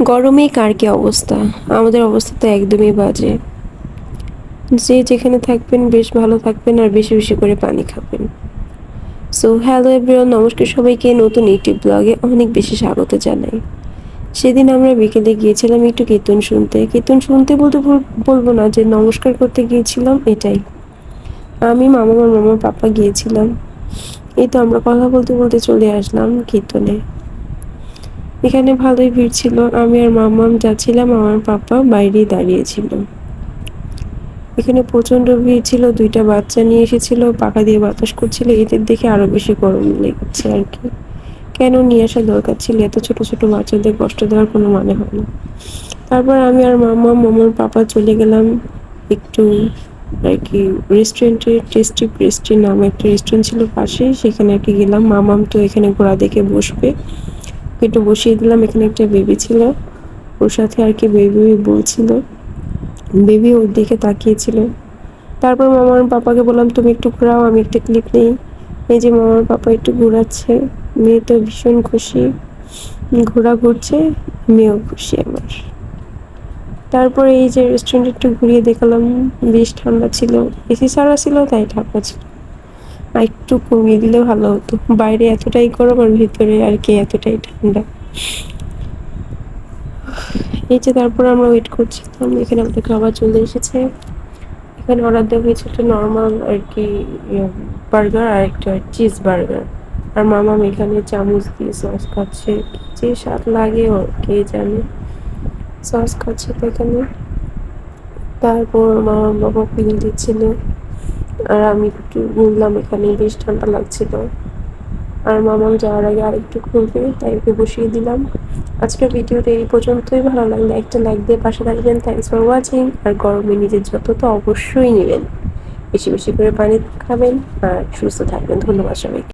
গরমে কার কি অবস্থা? আমাদের অবস্থা তো একদমই বাজে। যে যেখানে থাকবেন বেশ ভালো থাকবেন আর বেশি, বেশি করে পানি খাবেন। সো হ্যালো এভরিওয়ান, নমস্কার সবাইকে নতুন একটি ব্লগে অনেক বেশি স্বাগত জানাই। সেদিন আমরা বিকেলে গিয়েছিলাম একটু কীর্তন শুনতে। কীর্তন শুনতে বলতে বলবো না যে নমস্কার করতে গিয়েছিলাম এটাই। আমি, মামা আর মামার পাপা গিয়েছিলাম। এই তো আমরা কথা বলতে, বলতে চলে আসলাম কীর্তনে। এখানে ভালোই ভিড় ছিল। আমি আর মাম্মাম যাচ্ছিলাম, আমার পাপা বাইরেই দাঁড়িয়ে ছিল। এখানে প্রচণ্ড ভিড় ছিল, ২ টা বাচ্চা নিয়ে এসেছিল, পাখা দিয়ে বাতাস করছিল। এদের দেখে আরো বেশি গরম লেগেছে আর কি। কেন নিয়ে আসা দরকার ছিল? এত ছোট ছোট বাচ্চাদের কষ্ট দেওয়ার কোনো মানে হয় না। তারপর আমি আর মাম্মাম, মামার পাপা চলে গেলাম একটু আর কি রেস্টুরেন্টে। টেস্টি পেস্ট্রি নামে একটা রেস্টুরেন্ট ছিল পাশেই, সেখানে আর কি গেলাম। মামাম তো এখানে ঘোড়া দেখে বসবে, একটু বসিয়ে দিলাম। এখানে একটা বেবি ছিল, ওর সাথে আর কি বেবি বলছিল, বেবি ওর দিকে তাকিয়েছিল। তারপর মামার পাপাকে বললাম তুমি একটু ঘোরাও, আমি একটা ক্লিপ নিই। এই যে মামার পাপা একটু ঘোরাচ্ছে, মেয়ে তো ভীষণ খুশি, ঘোড়া ঘুরছে, মেয়েও খুশি আমার। তারপরে এই যে রেস্টুরেন্ট একটু ঘুরিয়ে দেখালাম, বেশ ঠান্ডা ছিল, এসি ছাড়া ছিল তাই ঠান্ডা ছিল। আর একটু কমিয়ে দিলে ভালো হতো, বাইরে এতটাই গরম আর ভিতরে আর কি এতটাই ঠান্ডা। এই যে তারপর আমরা ওয়েট করছিলাম, এখানে আমাদের খাবার চলে এসেছে। এখানে অর্ডার দেওয়া হয়েছে একটা নর্মাল আর কি বার্গার আর একটা চিজ বার্গার। আর মামাম এখানে চামচ দিয়ে সস খাচ্ছে, যে স্বাদ লাগে ওর কে জানে। সস খাচ্ছে তো এখানে। তারপর মামা বাবা বিল দিচ্ছিল আর আমি একটু ঘুরলাম, এখানে বেশ ঠান্ডা লাগছিল। আর মামাম যাওয়ার আগে আরেকটু ঘুরবে, তাই ওকে বসিয়ে দিলাম। আজকের ভিডিওটা এই পর্যন্তই। ভালো লাগলে একটা লাইক দিয়ে পাশে থাকবেন। Thanks for watching. আর গরমে নিজের যত্ন তো অবশ্যই নেবেন, বেশি বেশি করে পানি খাবেন আর সুস্থ থাকবেন। ধন্যবাদ সবাইকে।